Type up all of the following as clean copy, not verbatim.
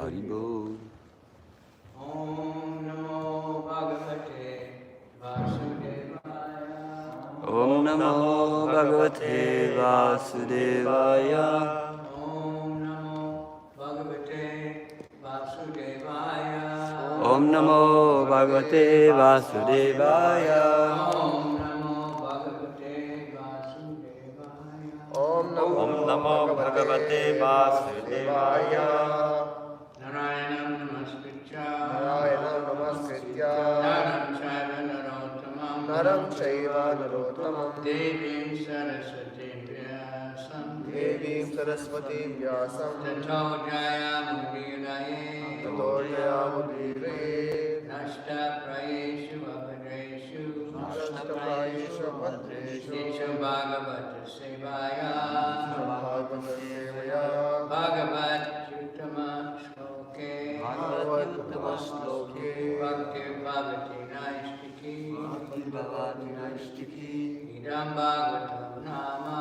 Haribol. Om Namo Bhagavate Vasudevaya. Om Namo Bhagavate Vasudevaya. Om Namo Bhagavate Vasudevaya. Om Namo Bhagavate Vasudevaya. Om Namo Bhagavate Vasudevaya. Om Namo Bhagavate Vasudevaya. Narayanam Namaskritya. Naram Chaiva Narottamam. Devim Saraswati Vyasam. Tato Jayamudiraye. Nashta Prayeshu Abhadreshu. Nitya Bhagavata Sevaya. Bhagavat Uttama Shloke. Bhakti Bhavati Naistiki. Idam Bhagavatam Nama.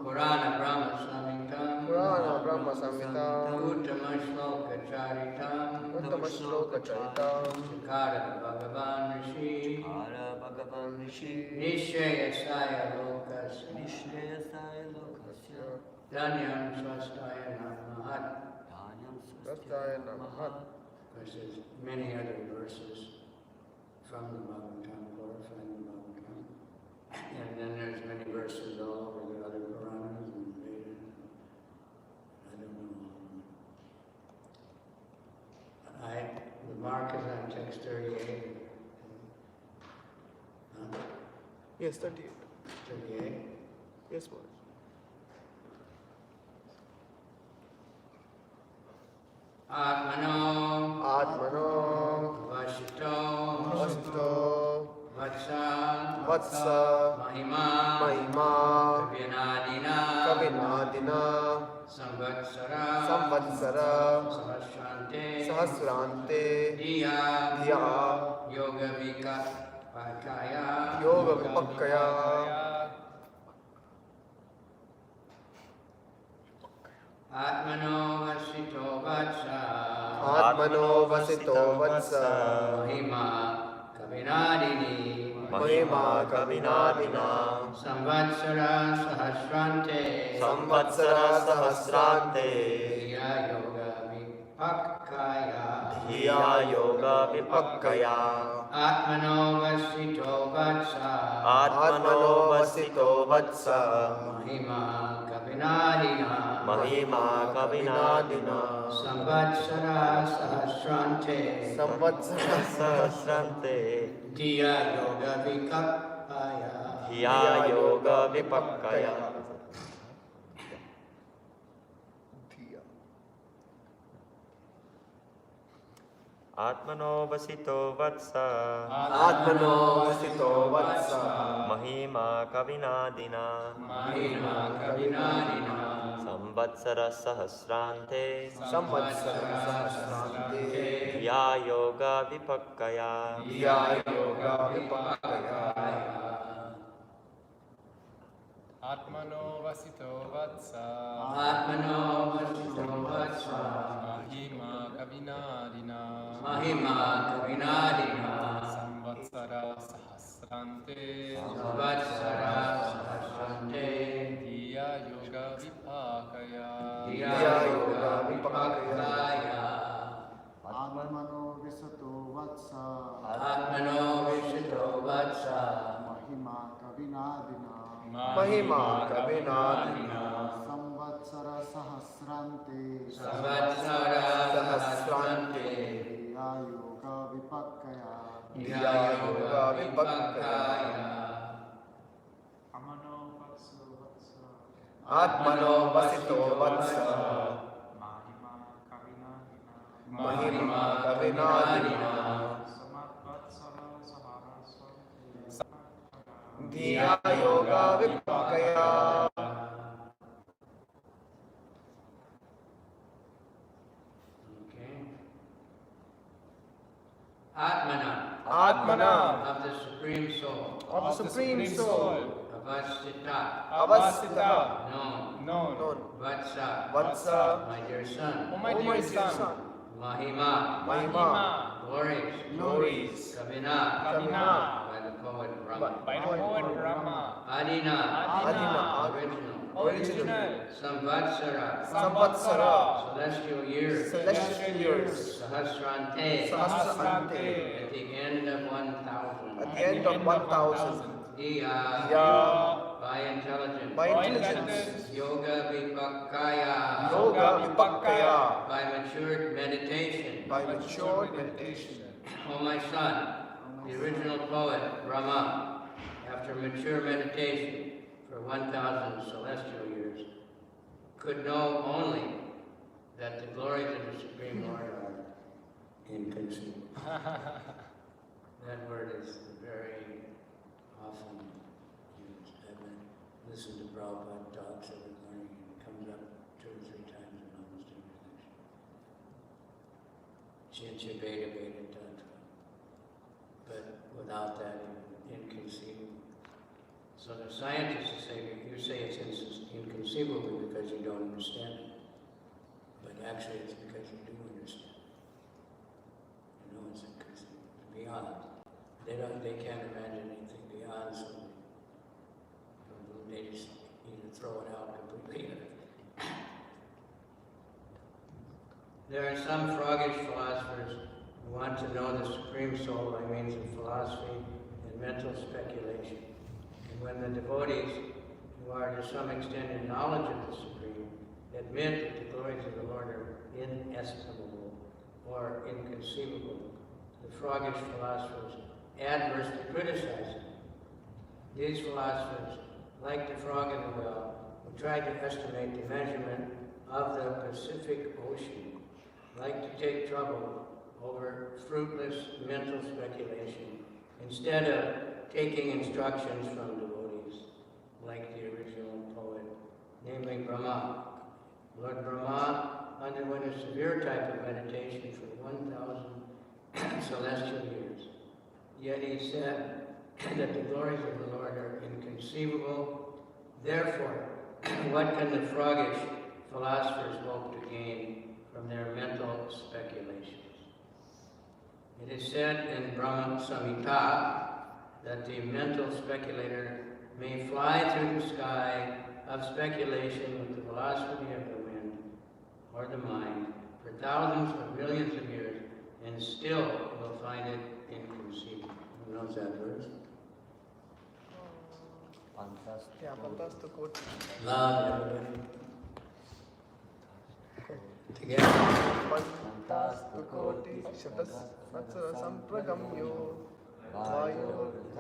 Purana Brahma Samhitam. Uttama Shloka Charitam. Sakara Bhagavan Rishi. Nishayasaya Lokasya. Dhanyam Swastaya Namahat. Because there's many other verses from the Bhagavatam, glorifying the Bhagavatam. And then there's many verses all over the other Puranas and Vedas. I don't know all of them. The mark is on text 38. Yes, 38. 38. Yes, boy. Atmano Vashito Vatsa Mahima Kavinadina Samvatsara Sahasrante Diya Yoga Vipakkaya Atmano Vasito Vatsa Mahima Kavinadina Samvatsara Sahasrante Dhiya Yoga Vipakkaya Atmano Vasito Vatsa Mahima Kavinadina Samvatsara Sahasrante Dhiya Yoga Vipakkaya Atmano Vasito Vatsa. Mahima Kavinadina. Samvatsara Sahasrante. Dhiya Yoga Vipakkaya. Atmano Vasito Vatsa. Mahima Kavinadina. Samvatsara Sahasrante. Dhiya Yoga Vipakkaya. Atmano Vasito Vatsa. Mahima Kavinadina. Samvatsara Sahasrante. Dhiya Yoga Vipakkaya. Atmano Vasito Vatsa Mahima Kavinadina Dhiya Yoga Vipakkaya Atmana of the Supreme Soul Of the Supreme Soul. of Avasita, Avasita, known, known, Vatsa, Vatsa, my dear son, O my O dear son, Mahima, Mahima, glories, glories, Kavina, Kavina, by the poet Brahma, by the poet Brahma, Adina, Adina, original, Samvatsara, Samvatsara, celestial years, celestial years, Sahasrante, Sahasrante, at the end of 1,000, at the end of 1,000, Diya, Diya, by intelligence, by intelligence, Yoga Vipakkaya, Yoga Vipakkaya, by matured meditation. by matured meditation. O my son, the original poet, Brahma, after mature meditation for 1,000 celestial years, could know only that the glories of the Supreme Lord are inconceivable. That word is very often used. I've listened to Prabhupada talks every morning, and it comes up 2 or 3 times in almost every lecture. Chincha Beta Beta Tattva. But without that, inconceivable. So the scientists say, you say it's inconceivable because you don't understand it. But actually it's because you do understand it. You know it's inconceivable. It's beyond. They can't imagine anything beyond something. They just either throw it out completely. There are some froggish philosophers who want to know the Supreme Soul by means of philosophy and mental speculation. And when the devotees, who are to some extent in knowledge of the Supreme, admit that the glories of the Lord are inestimable or inconceivable, the froggish philosophers adversely criticize them. These philosophers, like the frog in the well, who tried to estimate the measurement of the Pacific Ocean, like to take trouble over fruitless mental speculation instead of taking instructions from devotees, like the original poet, namely Brahma. Lord Brahma underwent a severe type of meditation for 1,000 celestial years. Yet he said that the glories of the Lord are inconceivable. Therefore, what can the froggish philosophers hope to gain from their mental speculations? It is said in Brahma Samhita that the mental speculator may fly through the sky of speculation with the velocity of the wind or the mind for thousands of millions of years and still will find it inconceivable. Who knows that verse? Yeah, fantastic quote. Loud, everybody. Together. Fantastukoti shatas satsara sampragamyo vayo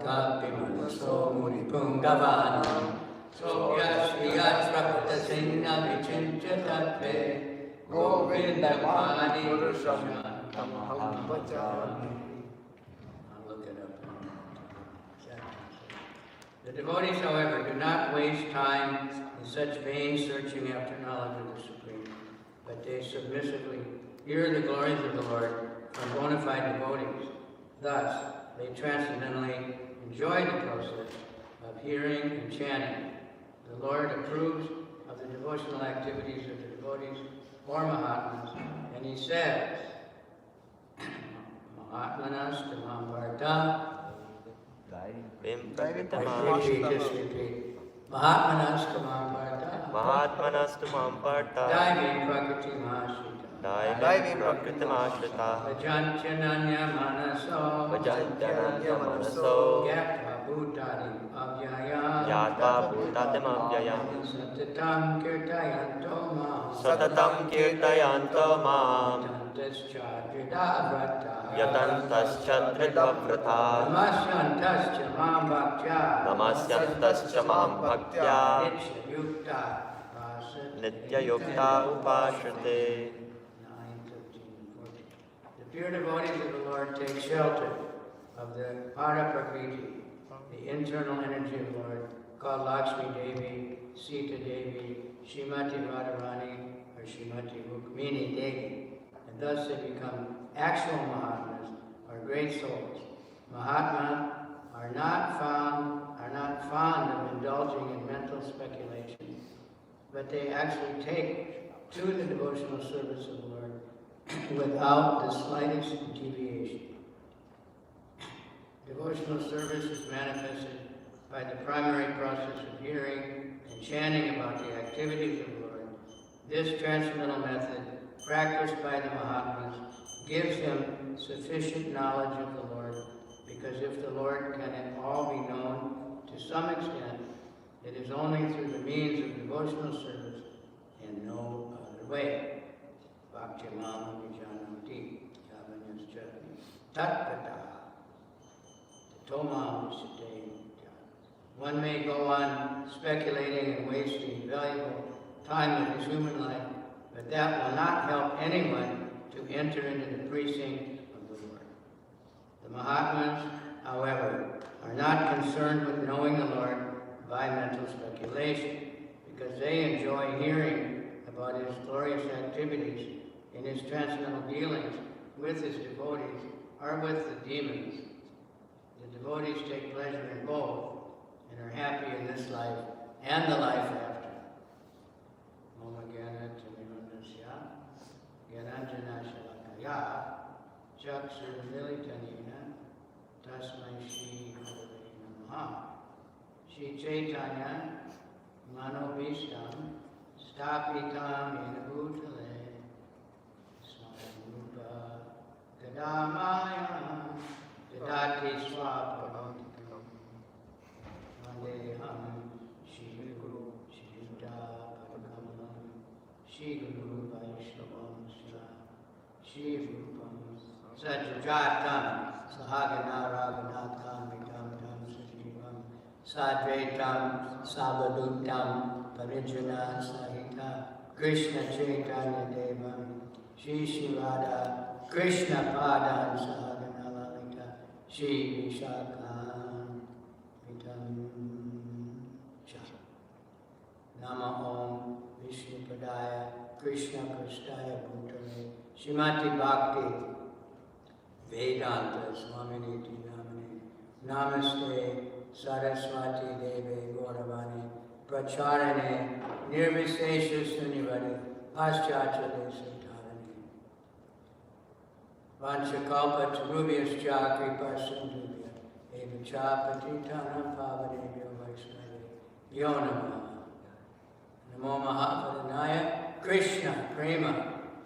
Kapi manso munipungavana Sogyasriyat praktasinna vichincha tattve Govinda Padi purusham tamaham vachami. I'll look it up. The devotees, however, do not waste time in such vain searching after knowledge of the Supreme, but they submissively hear the glories of the Lord from bona fide devotees. Thus, they transcendently enjoy the process of hearing and chanting. The Lord approves of the devotional activities of the devotees or Mahatmas, and he says, Mahatmanas tamam varta. Just repeat. Mahatmanas tamam varta. Mahatmanastu mam parta Daivim prakriti mahashrita. Daivim prakritamashritah Vajantananya manaso. Vajantananya manaso Gyatva bhutadi avyayam. Yatva bhutatim avyayam Satatam kirtayanto mam. Satatam kirtayanto mam Yatantascha dridavrata. Yatantascha dridhavrata Namasyantascha mam bhaktya. Namasyantascha mam bhaktya Nityayukta Nityayukta upashrite. 9, 13, 14. The pure devotees of the Lord take shelter of the Para Prakriti, the internal energy of the Lord, called Lakshmi Devi, Sita Devi, Shrimati Radharani, or Shrimati Rukmini Devi, and thus they become actual Mahatmas, or great souls. Mahatma are not found are not fond of indulging in mental speculation, but they actually take to the devotional service of the Lord without the slightest deviation. Devotional service is manifested by the primary process of hearing and chanting about the activities of the Lord. This transcendental method, practiced by the Mahatmas, gives them sufficient knowledge of the Lord, because if the Lord can at all be known to some extent, it is only through the means of devotional service and no other way. Bhakti-mama vijanati yavanyas-chati tat-pata tomam visite. One may go on speculating and wasting valuable time of his human life, but that will not help anyone to enter into the precinct of the Lord. The Mahatmas, however, are not concerned with knowing the Lord by mental speculation, because they enjoy hearing about his glorious activities in his transcendental dealings with his devotees or with the demons. The devotees take pleasure in both and are happy in this life and the life after. Mama Gyana Tamirundasya Gyananjana Shalakaya Chakshur Militanina Tasmai Shri Gurave Namaha Shri Chaitanya Manobhishtam Stapitam Yenabhutale Smarupa Gadamaya Dadati Swapavantikam Vandeham Shri Guru Shri Yuddha Padakamalam Shri Guru Vaishnavam Shri Rupam Sajjajatam Sahagana Raghunatham Vitam Sajivam Sadvaitam Savadutam Parijana Sahita Krishna Chaitanya Devam Shri Shivada Krishna Padan Sahagana Lalita Shri Vishakam Vitam Cha Nama Om Vishnu Padaya Krishna Prasthaya Bhutale Shrimati Bhakti Vedanta Swaminiti Namane Namaste Saraswati Deve Gauravani Pracharane Nirvishesha Sunivadi Paschachade Satarani Vanchakalpa Tarubhyascha Kripa Sindhubhya Eva Chapatitanam Pavadebhyo Vaishnave Yo Namaha Namo Mahapadanaya Krishna Prema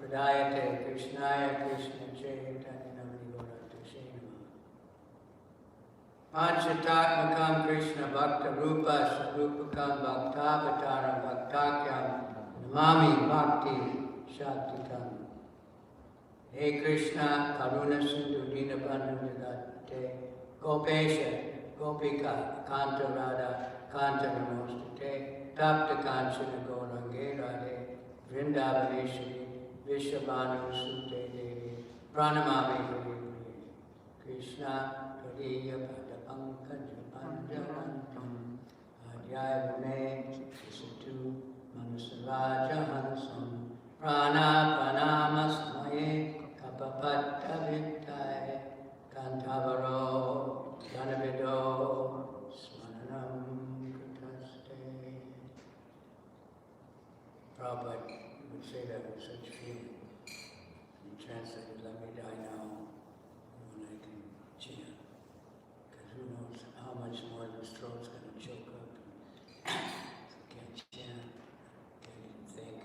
Pradayate Krishnaya Krishna Chaitanya Namani Gauratakshe Panchatatmakam Krishna Bhakta Rupa Sarupakam Bhaktavataram Bhaktakyam Namami Bhakti Shaktikam. Hey Krishna, Karuna Sindhu Dinabandhu Jagate, Gopesha, Gopika, Kanta Radha, Kanta Namostate, Tapta Kanchana Gaurange Radhe, Vrindavaneshwari, Vishabhanu Sute Devi, Pranamami Hari Krishna, Kariya Padapankaja Panjalantam, Adhyaya Vune, Sisatu, Manasaraja Hansam, Prana Panamasmaye, Kapapatta Vittai, Kantavaro, Dhanavido, Smaranam Kritaste. Prabhupada would say that with such feeling. He translated, let me die now when I can chant. Because who knows how much more this throat's going to choke up. Can't chant, can't even think.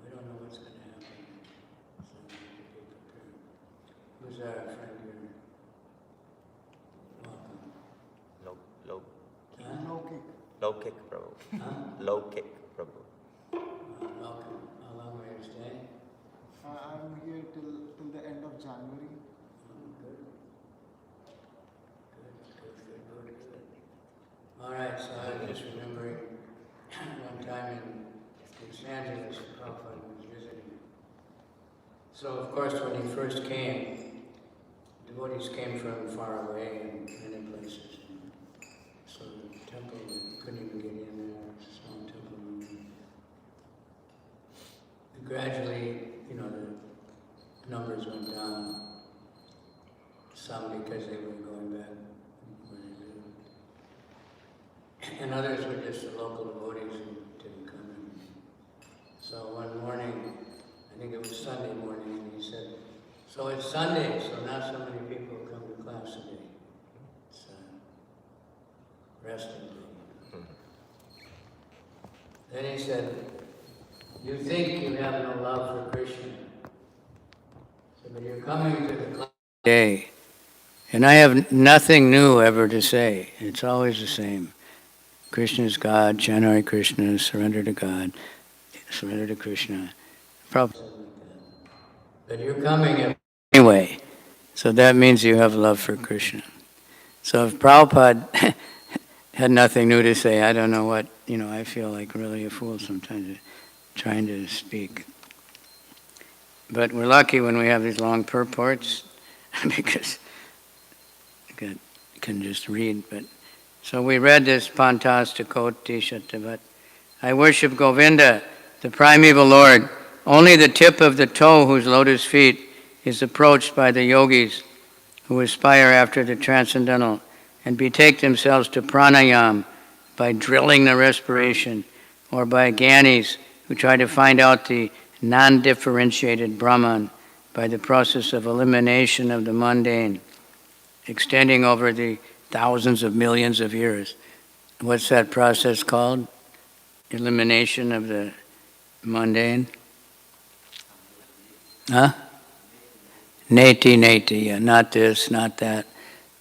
We don't know what's going to happen. So we have to be prepared. Who's our friend here? Welcome. Low No kick. kick, Prabhu. Huh? Low kick, Prabhu. Welcome. How long will you stay? I'm here till the end of January. Good. All right, so I was just remembering one time in Los Angeles, Prabhupada was visiting. So, of course, when he first came, devotees came from far away and many places. So the temple, we couldn't even get in there. It's a small temple room. And gradually, the numbers went down. Some because they were going back where they lived. and others were just the local devotees who didn't come in. So one morning, I think it was Sunday morning, and he said, "So it's Sunday, so not so many people come to class today. It's resting day." Then he said, "You think you have no love for Krishna. So, but you're coming to the class today. And I have nothing new ever to say. It's always the same. Krishna is God, chant Hare Krishna, surrender to God, surrender to Krishna." Prabhupada said like that. But you're coming anyway. So that means you have love for Krishna. So if Prabhupada had nothing new to say, I don't know what, I feel like really a fool sometimes trying to speak. But we're lucky when we have these long purports because you can just read. But so we read this Pantastakoti Shatavat. I worship Govinda, the primeval Lord. Only the tip of the toe whose lotus feet is approached by the yogis who aspire after the transcendental and betake themselves to pranayam by drilling the respiration, or by gyanis who try to find out the non-differentiated Brahman by the process of elimination of the mundane, extending over the thousands of millions of years. What's that process called? Elimination of the mundane? Huh? Neti, yeah, not this, not that.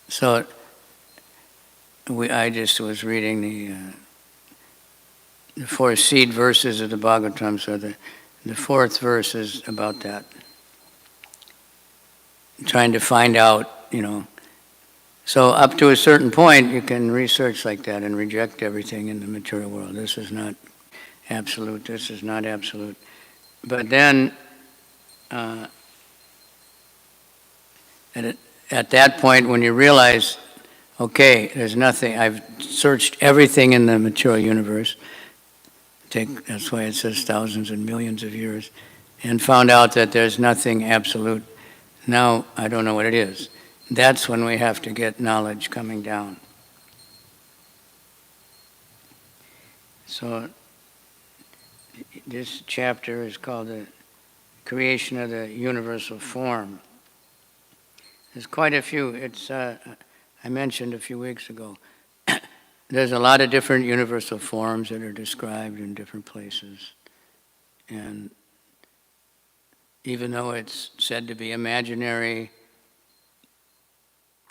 So I just was reading the four seed verses of the Bhagavatam, so the fourth verse is about that. Trying to find out, So up to a certain point, you can research like that and reject everything in the material world. This is not absolute, this is not absolute. But then, at that point, when you realize, okay, there's nothing, I've searched everything in the material universe, that's why it says thousands and millions of years, and found out that there's nothing absolute. Now, I don't know what it is. That's when we have to get knowledge coming down. So, this chapter is called the creation of the universal form. There's quite a few. I mentioned a few weeks ago. There's a lot of different universal forms that are described in different places. And even though it's said to be imaginary,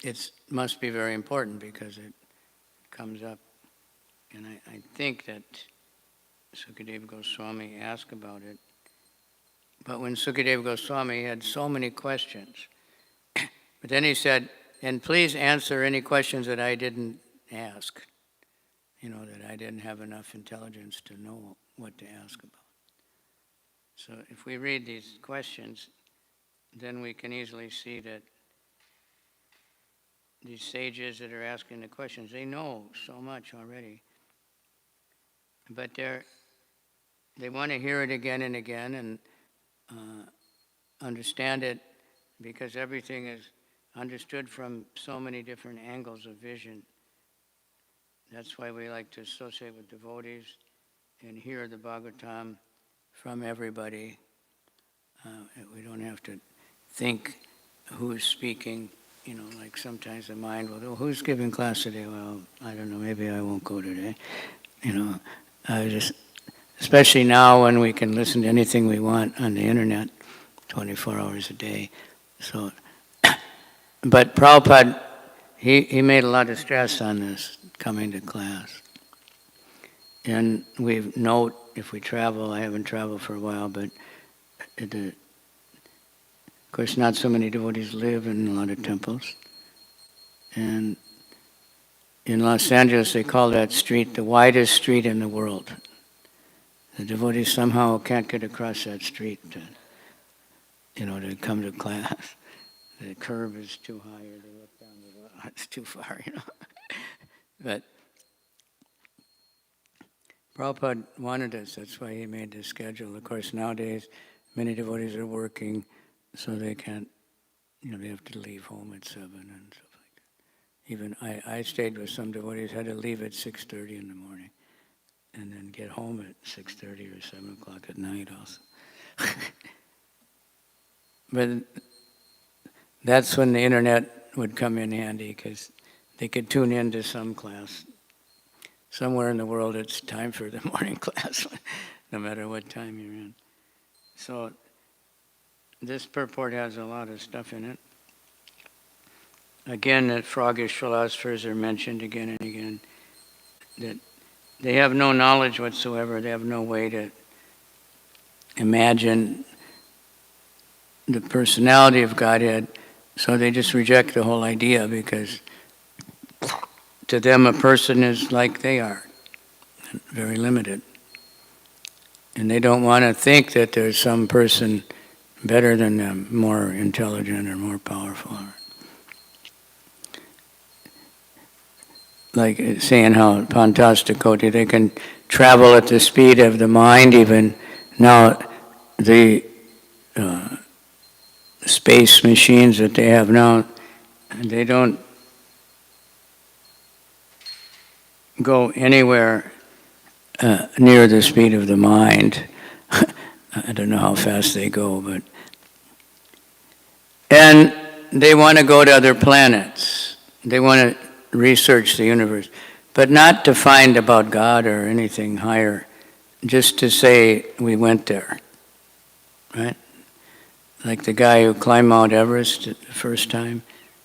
it must be very important because it comes up. And I think that Sukadeva Goswami asked about it. But when Sukadeva Goswami had so many questions, but then he said, and please answer any questions that I didn't ask, that I didn't have enough intelligence to know what to ask about. So if we read these questions, then we can easily see that these sages that are asking the questions, they know so much already. But they want to hear it again and again and understand it, because everything is understood from so many different angles of vision. That's why we like to associate with devotees and hear the Bhagavatam from everybody. We don't have to think who's speaking, like sometimes the mind will, oh, who's giving class today? Well, I don't know, maybe I won't go today. Especially now when we can listen to anything we want on the internet 24 hours a day. So, but Prabhupada, he made a lot of stress on this coming to class. And we note, if we travel, I haven't traveled for a while, but of course not so many devotees live in a lot of temples. And in Los Angeles, they call that street the widest street in the world. The devotees somehow can't get across that street to come to class. The curb is too high, or they look down, it's too far, But Prabhupada wanted us, that's why he made this schedule. Of course, nowadays, many devotees are working, so they can't, they have to leave home at 7 and stuff like Even I stayed with some devotees, had to leave at 6:30 in the morning and then get home at 6:30 or 7 o'clock at night also. But that's when the internet would come in handy, because they could tune into some class. Somewhere in the world it's time for the morning class, no matter what time you're in. So this purport has a lot of stuff in it. Again, that froggish philosophers are mentioned again and again, that they have no knowledge whatsoever, they have no way to imagine the personality of Godhead, so they just reject the whole idea, because to them a person is like they are, very limited. And they don't want to think that there's some person better than them, more intelligent or more powerful. Like saying how Pantastakoti, they can travel at the speed of the mind even. Now, the space machines that they have now, they don't go anywhere near the speed of the mind. I don't know how fast they go, but... And they want to go to other planets. They want to research the universe, but not to find about God or anything higher, just to say we went there, right? Like the guy who climbed Mount Everest the first time,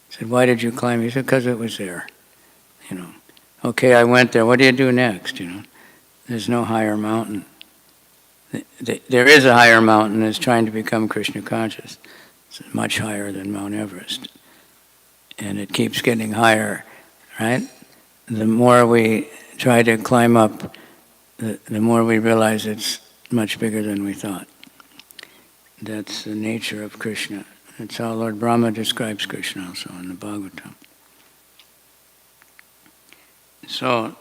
said, "Why did you climb?" He said, "Because it was there, you know." Okay, I went there. What do you do next, you know? There's no higher mountain. There is a higher mountain that's trying to become Krishna conscious. It's much higher than Mount Everest. And it keeps getting higher, right? The more we try to climb up, the more we realize it's much bigger than we thought. That's the nature of Krishna. That's how Lord Brahma describes Krishna also in the Bhagavatam. So,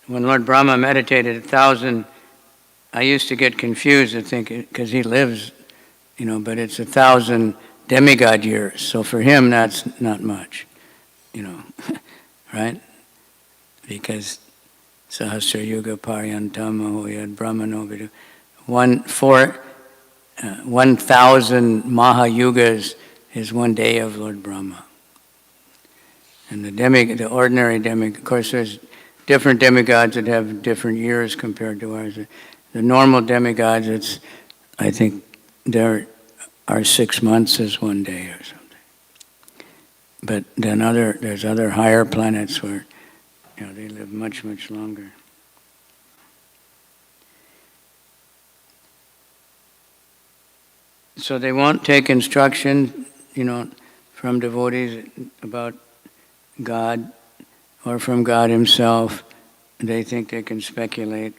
when Lord Brahma meditated 1,000, I used to get confused and think, because he lives, you know, but it's 1,000 demigod years. So for him, that's not much, you know, right? Because Sahasra Yuga Paryantam Ahoyad Brahmano Vidu. 1,000 Mahayugas is one day of Lord Brahma. And the ordinary demigod, of course, there's different demigods that have different years compared to ours. The normal demigods, I think there are 6 months is one day or something. But then there's other higher planets where, you know, they live much, much longer. So they won't take instruction, you know, from devotees about God or from God himself. They think they can speculate.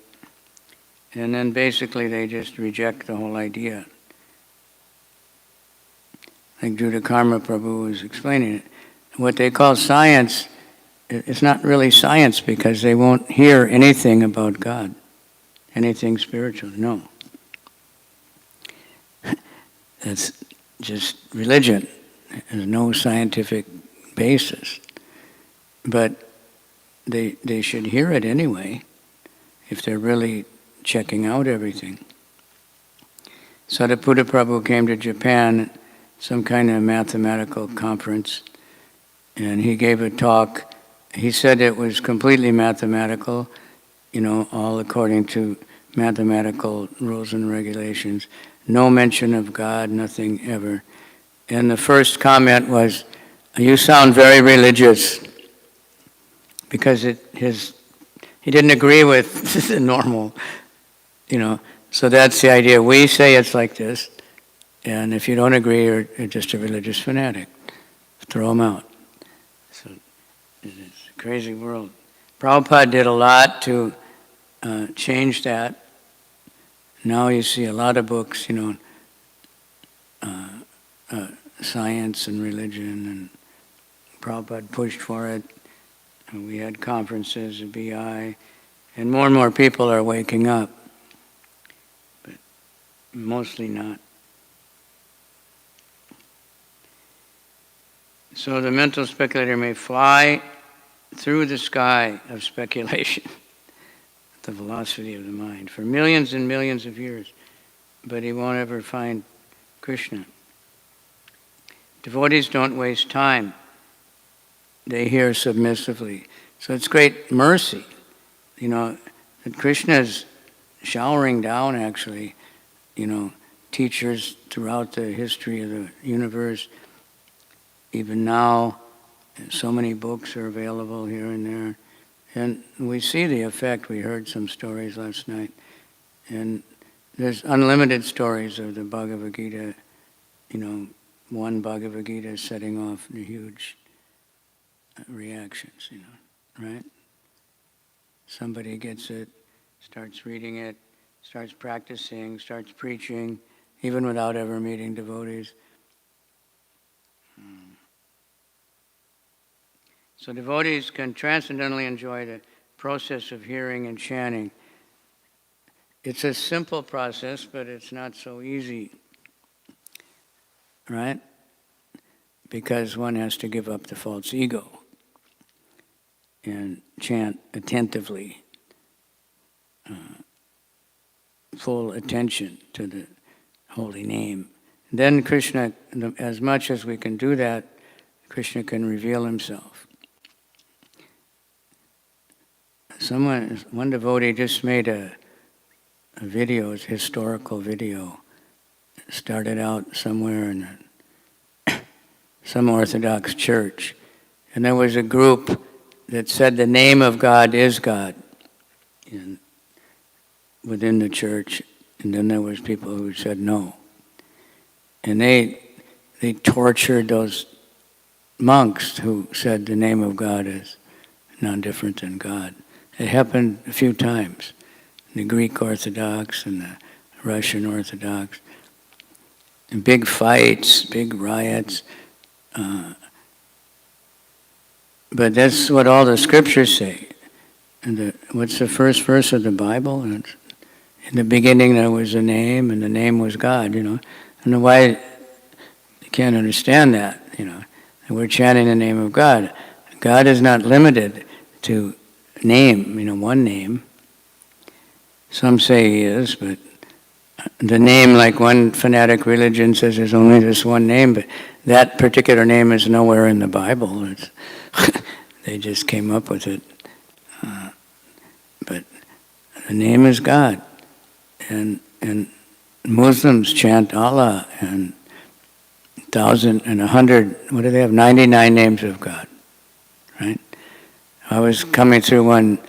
And then basically they just reject the whole idea. Like Judakarma Prabhu was explaining it. What they call science, it's not really science, because they won't hear anything about God, anything spiritual, no. That's just religion. There's no scientific basis. But they should hear it anyway, if they're really checking out everything. Sariputta Prabhu came to Japan, some kind of mathematical conference, and he gave a talk. He said it was completely mathematical, you know, all according to mathematical rules and regulations. No mention of God, nothing ever. And the first comment was, "You sound very religious," because he didn't agree with the normal, you know. So that's the idea. We say it's like this, and if you don't agree, you're just a religious fanatic. Throw them out. So it's a crazy world. Prabhupada did a lot to change that. Now you see a lot of books, you know, science and religion, and Prabhupada pushed for it. And we had conferences at BI, and more people are waking up, but mostly not. So the mental speculator may fly through the sky of speculation, the velocity of the mind, for millions and millions of years, but he won't ever find Krishna. Devotees don't waste time. They hear submissively. So it's great mercy, that Krishna is showering down, actually, teachers throughout the history of the universe. Even now, so many books are available here and there. And we see the effect. We heard some stories last night. And there's unlimited stories of the Bhagavad Gita, one Bhagavad Gita setting off the huge reactions, right? Somebody gets it, starts reading it, starts practicing, starts preaching, even without ever meeting devotees. So devotees can transcendently enjoy the process of hearing and chanting. It's a simple process, but it's not so easy, right? Because one has to give up the false ego and chant attentively, full attention to the holy name. Then Krishna, as much as we can do that, Krishna can reveal himself. One devotee just made a video, a historical video. Started out somewhere in some Orthodox church. And there was a group that said the name of God is God within the church. And then there was people who said no. And they tortured those monks who said the name of God is not different than God. It happened a few times. The Greek Orthodox and the Russian Orthodox. And big fights, big riots. But that's what all the scriptures say. And what's the first verse of the Bible? In the beginning there was a name, and the name was God, I don't know why you can't understand that, And we're chanting the name of God. God is not limited to name, one name. Some say he is, but the name, like one fanatic religion says there's only this one name, but that particular name is nowhere in the Bible. They just came up with it. But the name is God. And Muslims chant Allah and 1,000 and 100, what do they have? 99 names of God, right? I was coming through one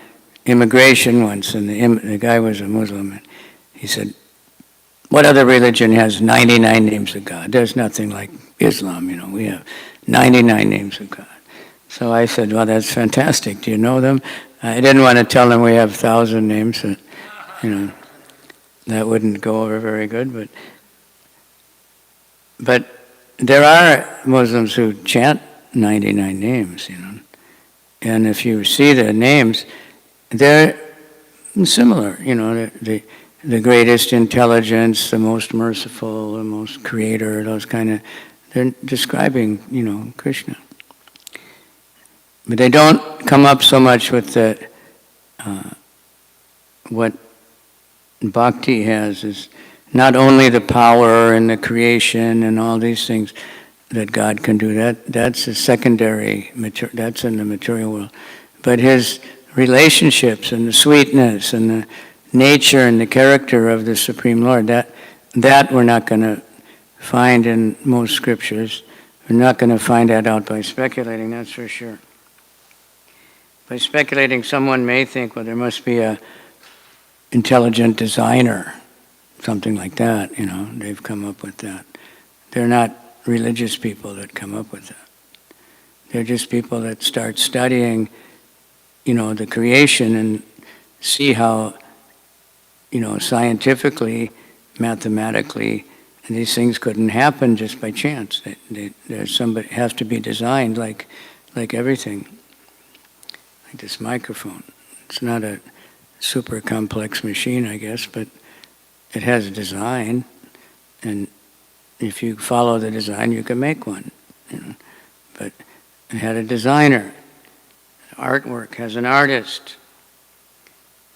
immigration once, and the guy was a Muslim, and he said, what other religion has 99 names of God? There's nothing like Islam, we have 99 names of God. So I said, well, that's fantastic. Do you know them? I didn't want to tell them we have 1,000 names, that wouldn't go over very good, but there are Muslims who chant 99 names, And if you see the names, they're similar, the greatest intelligence, the most merciful, the most creator, those kind of, they're describing, Krishna. But they don't come up so much with what bhakti has is not only the power and the creation and all these things that God can do. That's a secondary, that's in the material world. But his relationships and the sweetness and the nature and the character of the Supreme Lord, that we're not going to find in most scriptures. We're not going to find that out by speculating, that's for sure. By speculating, someone may think, well, there must be a intelligent designer, something like that, they've come up with that. They're not religious people that come up with that. They're just people that start studying, the creation and see how, scientifically, mathematically, and these things couldn't happen just by chance. There's somebody has to be designed like everything, like this microphone. It's not a super complex machine, I guess, but it has a design, and if you follow the design, you can make one. but it had a designer. Artwork has an artist.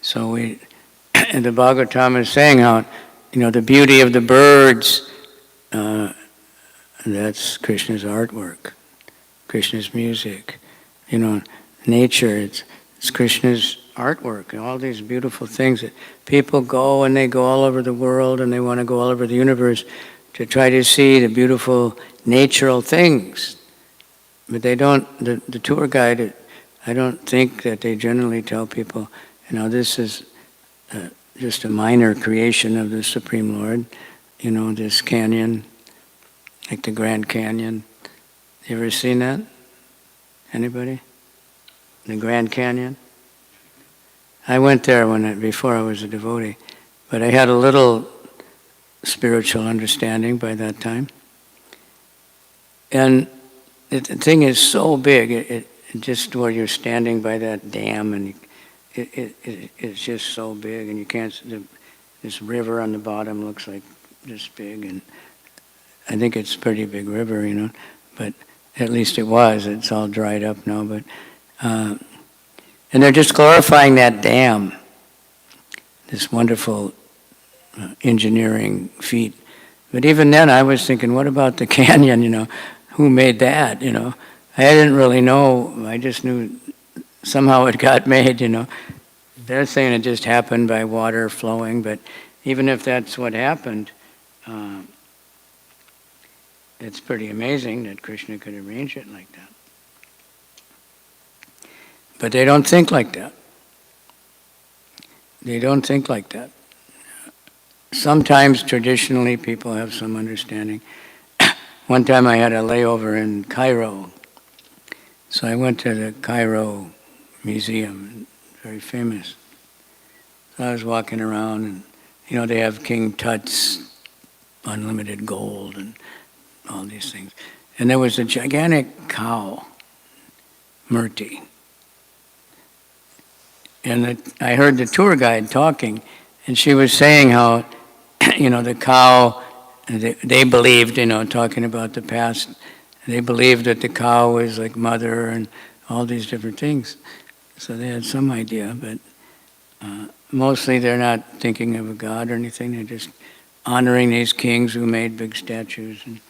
So the Bhagavatam is saying how, the beauty of the birds, that's Krishna's artwork, Krishna's music. Nature, it's Krishna's artwork, and all these beautiful things that people go, and they go all over the world, and they want to go all over the universe to try to see the beautiful natural things. But they don't, the tour guide, I don't think that they generally tell people, this is just a minor creation of the Supreme Lord, this canyon, like the Grand Canyon. You ever seen that? Anybody? The Grand Canyon? I went there before I was a devotee, but I had a little spiritual understanding by that time. And the thing is so big, it just where you're standing by that dam, and it's just so big, and you can't. This river on the bottom looks like this big, and I think it's a pretty big river, but at least it was. It's all dried up now, but. And they're just glorifying that dam, this wonderful engineering feat. But even then I was thinking, what about the canyon, who made that, I didn't really know, I just knew somehow it got made, They're saying it just happened by water flowing, but even if that's what happened, it's pretty amazing that Krishna could arrange it like that. But they don't think like that. They don't think like that. Sometimes, traditionally, people have some understanding. One time I had a layover in Cairo. So I went to the Cairo Museum, very famous. So I was walking around, and they have King Tut's unlimited gold and all these things. And there was a gigantic cow, Murti. And I heard the tour guide talking, and she was saying how, the cow, they believed, talking about the past, they believed that the cow was like mother and all these different things. So they had some idea, but mostly they're not thinking of a god or anything. They're just honoring these kings who made big statues and,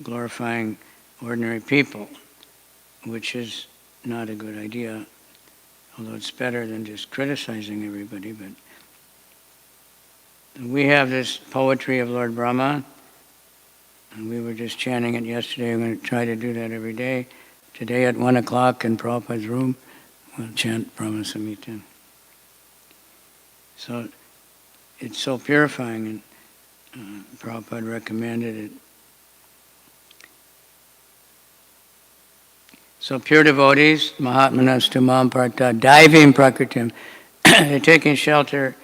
glorifying ordinary people, which is not a good idea. Although it's better than just criticizing everybody, but we have this poetry of Lord Brahma, and we were just chanting it yesterday. We're going to try to do that every day. Today at 1 o'clock in Prabhupada's room, we'll chant Brahma Samhita. So it's so purifying, and Prabhupada recommended it. So pure devotees, Mahatmanas Tumam Parta, Daivim Prakritim, they're taking shelter,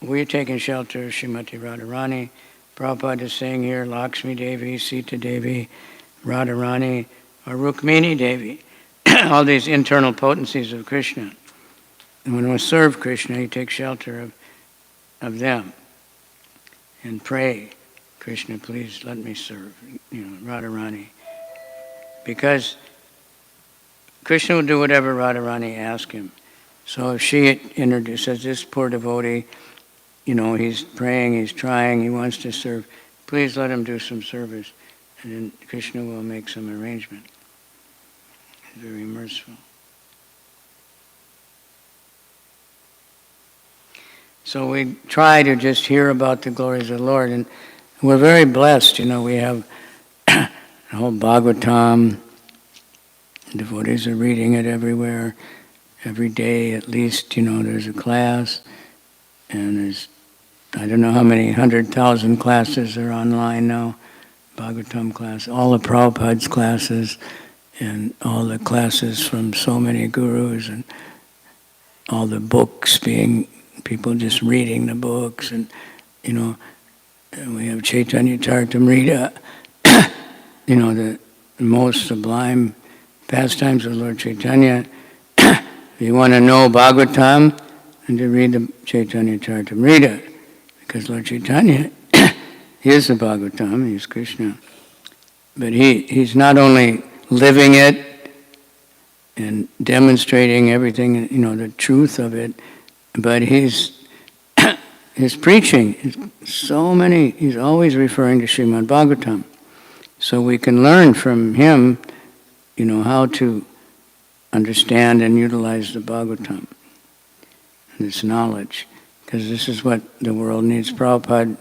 we're taking shelter, Srimati Radharani. Prabhupada is saying here, Lakshmi Devi, Sita Devi, Radharani, or Rukmini Devi, all these internal potencies of Krishna. And when we serve Krishna, you take shelter of them and pray, Krishna, please let me serve, Radharani. Because Krishna will do whatever Radharani asks him. So if she says, this poor devotee, he's praying, he's trying, he wants to serve, please let him do some service. And then Krishna will make some arrangement. He's very merciful. So we try to just hear about the glories of the Lord. And we're very blessed. We have the whole bhagavatam. Devotees are reading it everywhere, every day at least, there's a class, and there's, I don't know how many 100,000 classes are online now, Bhagavatam class, all the Prabhupada's classes, and all the classes from so many gurus, and all the books being, people just reading the books, and, and we have Chaitanya Charitamrita, the most sublime pastimes of Lord Chaitanya. If you want to know Bhagavatam, and to read the Chaitanya Charitamrita, because Lord Chaitanya is the Bhagavatam, he's Krishna. But he's not only living it and demonstrating everything, the truth of it, but his preaching, he's always referring to Srimad Bhagavatam. So we can learn from him, how to understand and utilize the Bhagavatam, this knowledge, because this is what the world needs. Prabhupada,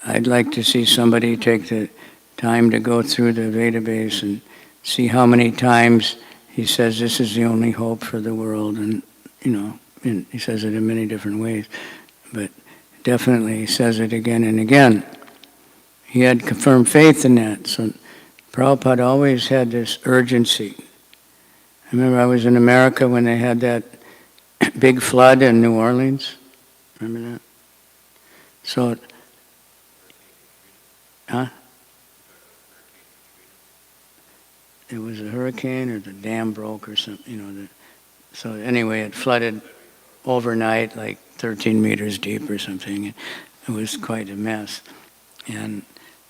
I'd like to see somebody take the time to go through the database and see how many times he says this is the only hope for the world, and and he says it in many different ways, but definitely he says it again and again. He had confirmed faith in that, so Prabhupada always had this urgency. I remember I was in America when they had that big flood in New Orleans. Remember that? So, it was a hurricane or the dam broke or something, so anyway, it flooded overnight, like 13 meters deep or something. It was quite a mess. And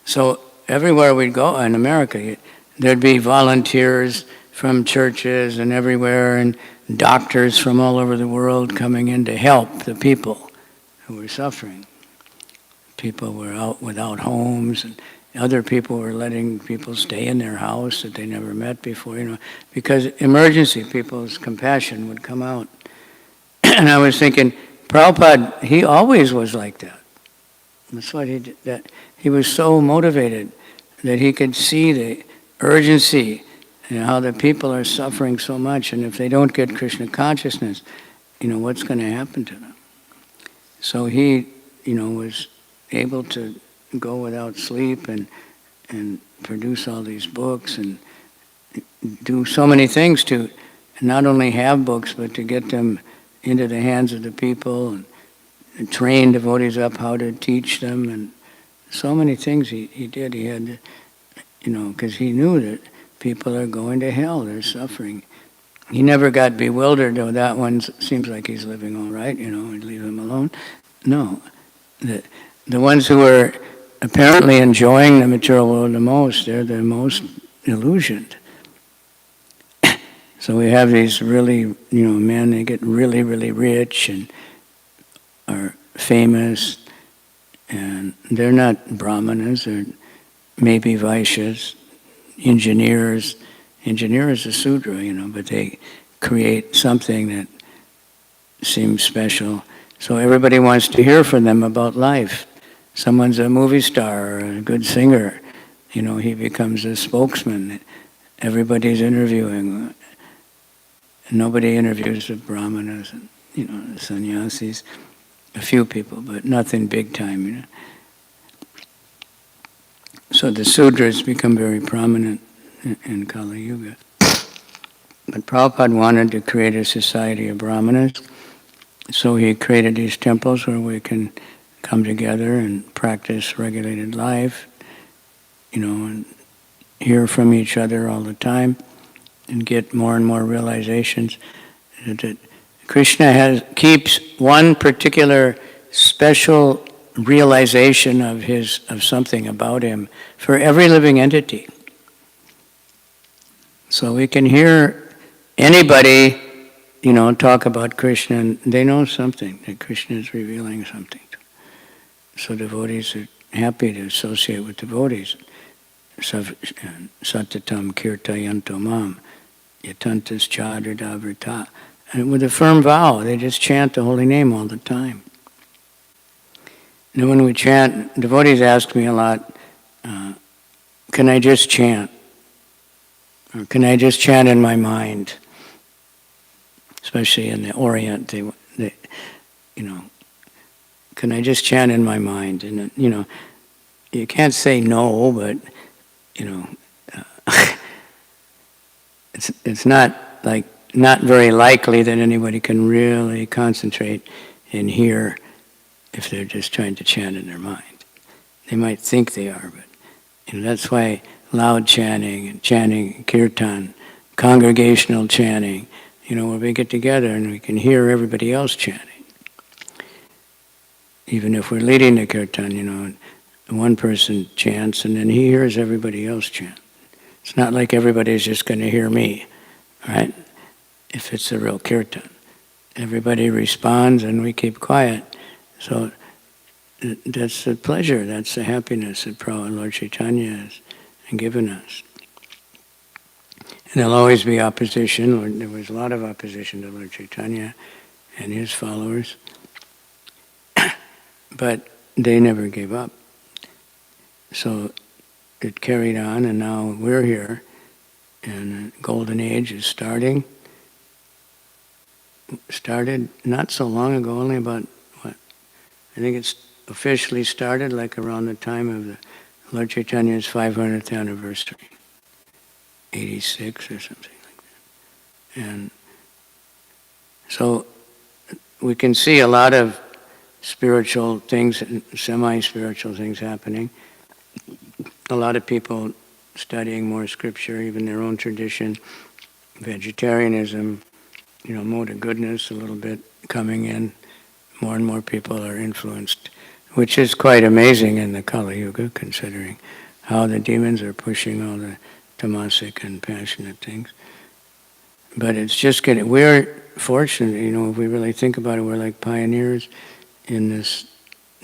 so everywhere we'd go in America, there'd be volunteers from churches and everywhere, and doctors from all over the world coming in to help the people who were suffering. People were out without homes, and other people were letting people stay in their house that they never met before, because emergency, people's compassion would come out. And I was thinking, Prabhupada, he always was like that. That's what he did. That he was so motivated that he could see the urgency and how the people are suffering so much, and if they don't get Krishna consciousness, what's going to happen to them? So he, was able to go without sleep and produce all these books and do so many things to not only have books, but to get them into the hands of the people and train devotees up how to teach them, and so many things he did. He had to, because he knew that people are going to hell, they're suffering. He never got bewildered, oh, that one seems like he's living all right, and leave him alone. No. The ones who are apparently enjoying the material world the most, they're the most illusioned. So we have these really, men, they get really, really rich and are famous, and they're not brahmanas, they're maybe vaishyas, engineers. Engineer is a sudra, but they create something that seems special. So everybody wants to hear from them about life. Someone's a movie star or a good singer, he becomes a spokesman. Everybody's interviewing. Nobody interviews the brahmanas and, the sannyasis. A few people, but nothing big time, So the sudras become very prominent in Kali Yuga. But Prabhupada wanted to create a society of brahmanas, so he created these temples where we can come together and practice regulated life, and hear from each other all the time, and get more and more realizations that Krishna keeps one particular special realization of something about him for every living entity. So we can hear anybody, talk about Krishna, and they know something, that Krishna is revealing something. So devotees are happy to associate with devotees. Satatam kirtayanto mam, yatantas chadrdavrita. And with a firm vow, they just chant the holy name all the time. And when we chant, devotees ask me a lot, can I just chant? Or can I just chant in my mind? Especially in the Orient, they can I just chant in my mind? And, you can't say no, but, it's not very likely that anybody can really concentrate and hear if they're just trying to chant in their mind. They might think they are, but that's why loud chanting and chanting kirtan, congregational chanting, where we get together and we can hear everybody else chanting. Even if we're leading the kirtan, one person chants and then he hears everybody else chant. It's not like everybody's just going to hear me, right? If it's a real kirtan. Everybody responds and we keep quiet. So that's the pleasure, that's the happiness that Lord Chaitanya has given us. And there'll always be opposition. There was a lot of opposition to Lord Chaitanya and his followers. But they never gave up. So it carried on, and now we're here, and the Golden Age is starting. Started not so long ago, only about, I think it's officially started like around the time of the Lord Chaitanya's 500th anniversary, 86 or something like that. And so we can see a lot of spiritual things, semi-spiritual things happening. A lot of people studying more scripture, even their own tradition, vegetarianism, mode of goodness a little bit coming in. More and more people are influenced, which is quite amazing in the Kali Yuga, considering how the demons are pushing all the tamasic and passionate things. But it's just getting, we're fortunate, if we really think about it, we're like pioneers in this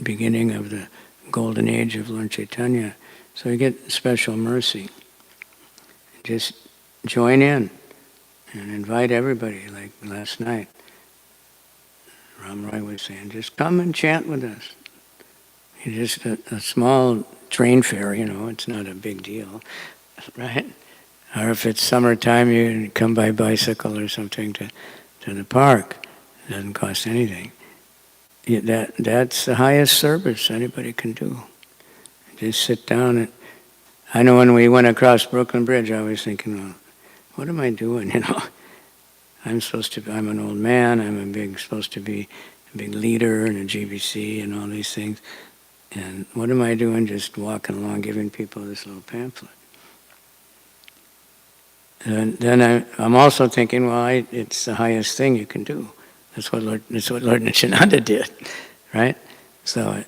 beginning of the golden age of Lord Chaitanya. So you get special mercy. Just join in and invite everybody, like last night. Ram Roy was saying, just come and chant with us. It's just a small train fare, it's not a big deal, right? Or if it's summertime, you come by bicycle or something to the park. It doesn't cost anything. That's the highest service anybody can do. Just sit down. And I know when we went across Brooklyn Bridge, I was thinking, well, what am I doing? I'm an old man. Supposed to be a big leader in a GBC and all these things. And what am I doing? Just walking along, giving people this little pamphlet. And then I'm also thinking, well, it's the highest thing you can do. That's what Lord Nityananda did, right? So,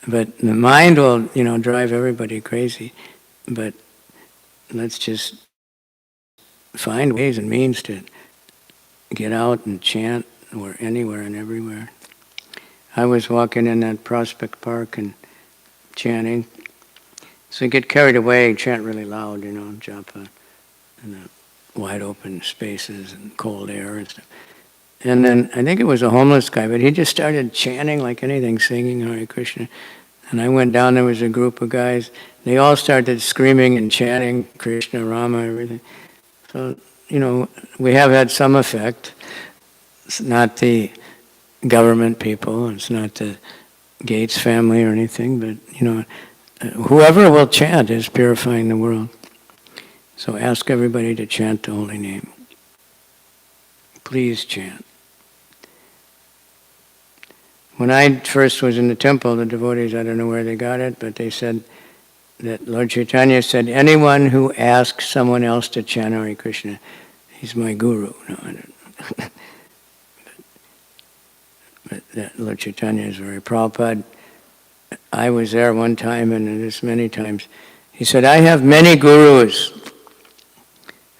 but the mind will, drive everybody crazy. But let's just find ways and means to get out and chant or anywhere and everywhere. I was walking in that Prospect Park and chanting. So you get carried away, chant really loud, japa, in the wide open spaces and cold air and stuff. And then I think it was a homeless guy, but he just started chanting like anything, singing Hare Krishna. And I went down, there was a group of guys. They all started screaming and chanting Krishna, Rama, everything. So, we have had some effect. It's not the government people, it's not the Gates family or anything, but, whoever will chant is purifying the world. So ask everybody to chant the holy name. Please chant. When I first was in the temple, the devotees, I don't know where they got it, but they said that Lord Chaitanya said, anyone who asks someone else to chant Hare Krishna, he's my guru. No, I don't know. but that Lord Chaitanya is very Prabhupada. I was there one time, and this many times. He said, I have many gurus.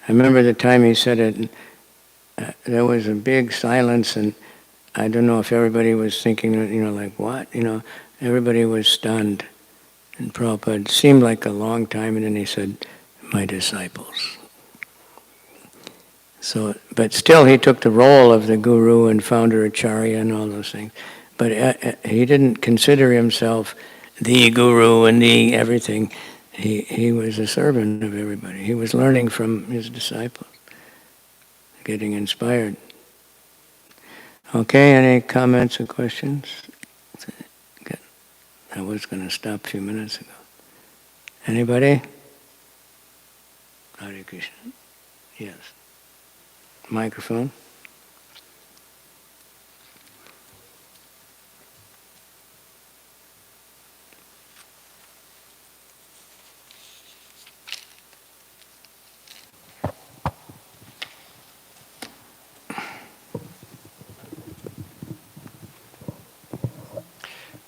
I remember the time he said it, there was a big silence, and I don't know if everybody was thinking, like what? Everybody was stunned. And Prabhupada seemed like a long time, and then he said, my disciples. So, but still he took the role of the guru and founder acharya and all those things. But he didn't consider himself the guru and the everything. He was a servant of everybody. He was learning from his disciples, getting inspired. Okay, any comments or questions? I was going to stop a few minutes ago. Anybody? Hare Krishna. Yes. Microphone.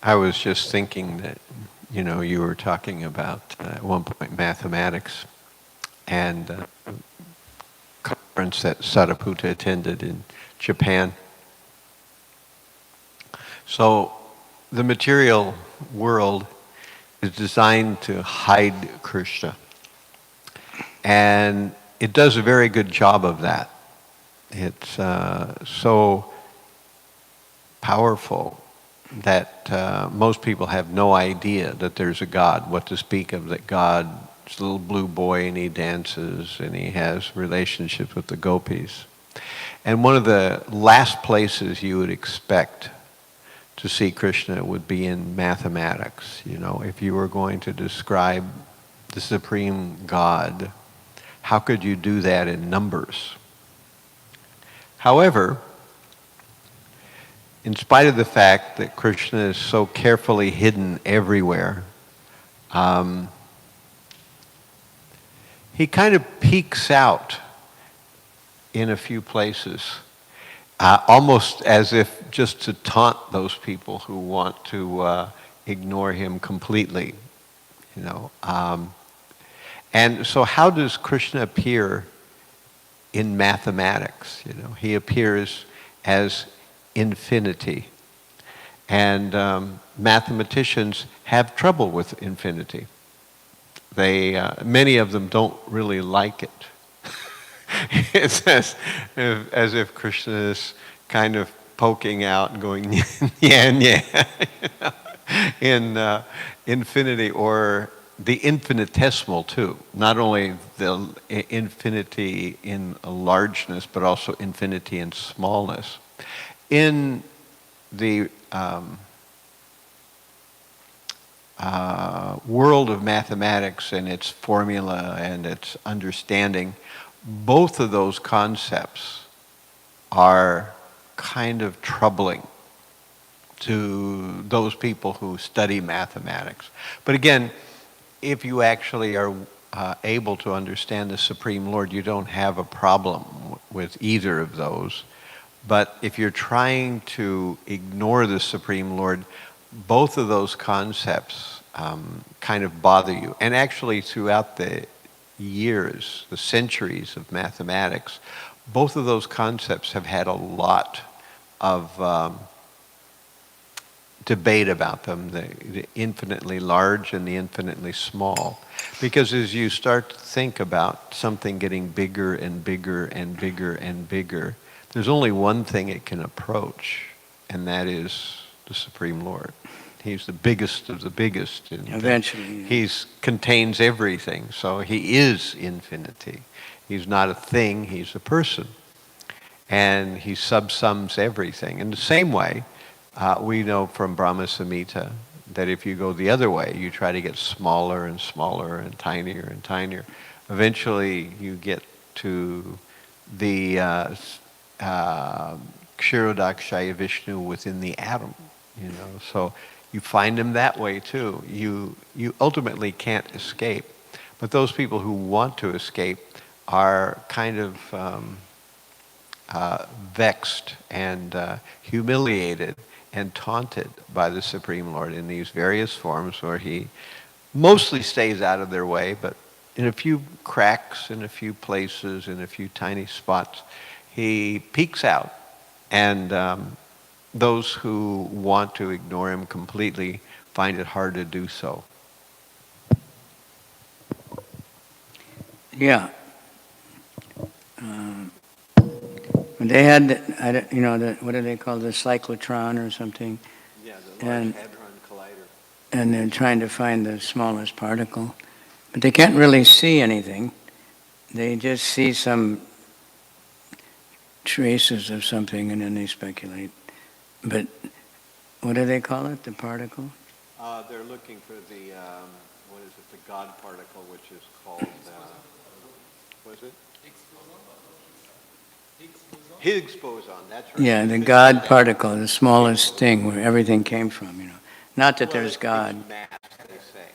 I was just thinking that, you were talking about at one point mathematics and conference that Sariputta attended in Japan. So the material world is designed to hide Krishna. And it does a very good job of that. It's so powerful that most people have no idea that there's a God, what to speak of that God's a little blue boy and he dances and he has relationships with the gopis. And one of the last places you would expect to see Krishna would be in mathematics. If you were going to describe the supreme God, how could you do that in numbers? However, in spite of the fact that Krishna is so carefully hidden everywhere, he kind of peeks out in a few places, almost as if just to taunt those people who want to ignore him completely, And so how does Krishna appear in mathematics? He appears as infinity. And mathematicians have trouble with infinity. Many of them don't really like it. It's as if Krishna is kind of poking out and going, yeah, in infinity, or the infinitesimal too. Not only the infinity in largeness, but also infinity in smallness. In the world of mathematics and its formula and its understanding, both of those concepts are kind of troubling to those people who study mathematics. But again, if you actually are able to understand the Supreme Lord, you don't have a problem with either of those. But if you're trying to ignore the Supreme Lord, both of those concepts kind of bother you. And actually throughout the years, the centuries of mathematics, both of those concepts have had a lot of debate about them, the infinitely large and the infinitely small. Because as you start to think about something getting bigger and bigger and bigger and bigger, there's only one thing it can approach, and that is the Supreme Lord. He's the biggest of the biggest. Eventually. Yeah. He contains everything, so he is infinity. He's not a thing, he's a person. And he subsums everything. In the same way, we know from Brahma Samhita that if you go the other way, you try to get smaller and smaller and tinier. Eventually you get to the Kshirodakshaya Vishnu within the atom, So you find him that way too. You ultimately can't escape. But those people who want to escape are kind of vexed and humiliated and taunted by the Supreme Lord in these various forms where he mostly stays out of their way, but in a few cracks, in a few places, in a few tiny spots, he peeks out. And those who want to ignore him completely find it hard to do so. Yeah. They had, what do they call the cyclotron or something? Yeah, the Large Hadron Collider. And they're trying to find the smallest particle. But they can't really see anything. They just see some traces of something and then they speculate. But what do they call it, the particle? They're looking for the, the God particle, which is called, what is it? Higgs boson, that's right. Yeah, the God particle, the smallest thing where everything came from, Not that there's God. It's mass, they say.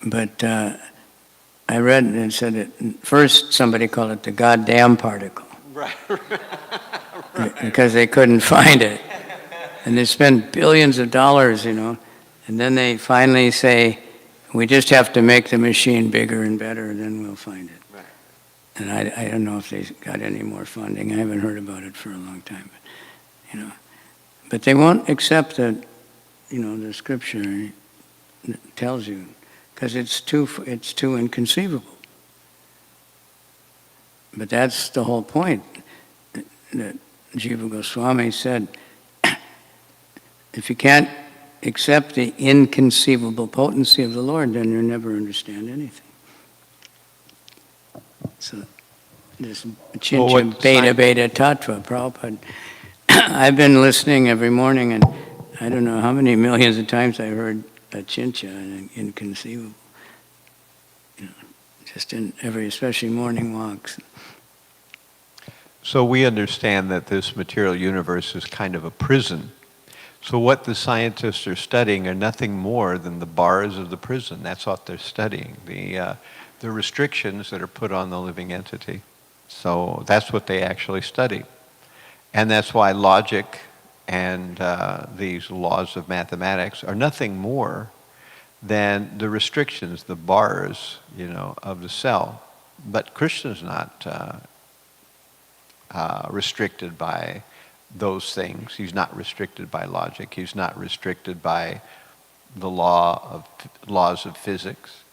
But I read and it said that first somebody called it the goddamn particle. Right. Because they couldn't find it. And they spent billions of dollars, And then they finally say, we just have to make the machine bigger and better, then we'll find it. Right. And I don't know if they got any more funding. I haven't heard about it for a long time. But, but they won't accept that, the scripture tells you, because it's too inconceivable. But that's the whole point that Jiva Goswami said. If you can't accept the inconceivable potency of the Lord, then you'll never understand anything. So this Chincha Beta Beta Tattva, Prabhupada, I've been listening every morning, and I don't know how many millions of times I heard a Chincha and inconceivable. Just in every, especially morning walks. So we understand that this material universe is kind of a prison. So what the scientists are studying are nothing more than the bars of the prison. That's what they're studying, the restrictions that are put on the living entity. So that's what they actually study. And that's why logic and these laws of mathematics are nothing more than the restrictions, the bars, of the cell. But Krishna's not restricted by those things. He's not restricted by logic. He's not restricted by the laws of physics.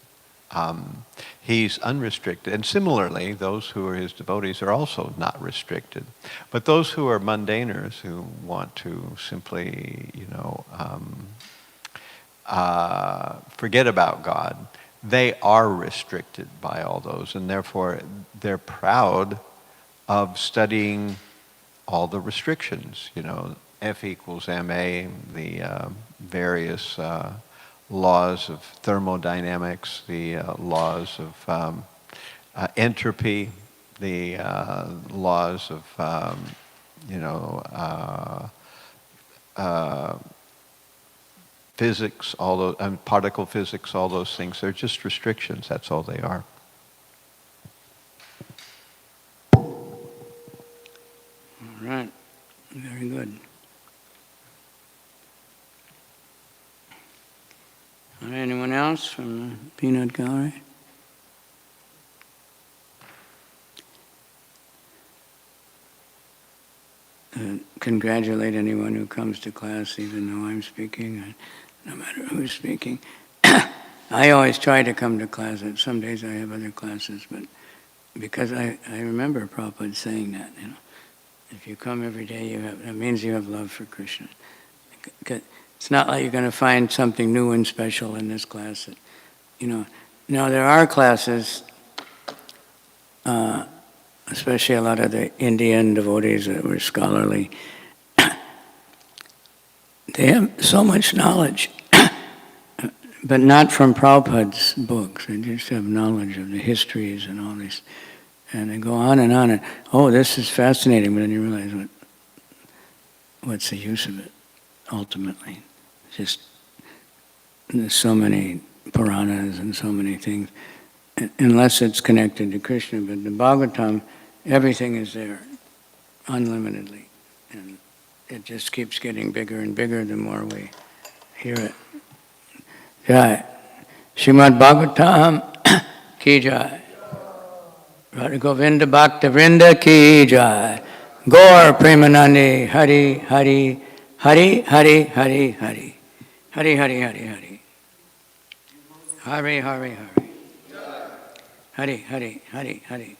He's unrestricted. And similarly, those who are his devotees are also not restricted. But those who are mundaners, who want to simply, forget about God, they are restricted by all those. And therefore, they're proud of studying all the restrictions, F equals ma, the various laws of thermodynamics, the laws of entropy, the laws of, physics, all those, particle physics, all those things. They're just restrictions. That's all they are. All right. Very good. All right, anyone else from the peanut gallery? Congratulate anyone who comes to class, even though I'm speaking, no matter who's speaking. I always try to come to class. Some days I have other classes, but because I remember Prabhupada saying that, if you come every day, that means you have love for Krishna. It's not like you're going to find something new and special in this class. Now there are classes, especially a lot of the Indian devotees that were scholarly. They have so much knowledge, but not from Prabhupada's books. They just have knowledge of the histories and all this. And they go on, and oh, this is fascinating, but then you realize what's the use of it, ultimately. Just, there's so many Puranas and so many things, unless it's connected to Krishna. But the Bhagavatam, everything is there, unlimitedly. And it just keeps getting bigger and bigger the more we hear it. Jai. Srimad Bhagavatam ki jai. Radha Govinda Bhakta Vrinda ki jai. Gaur Premanandi Hari Hari Hari Hari Hari Hari Hari Hari Hari Hari Hari Hari Hari Hari Hari Hari Hari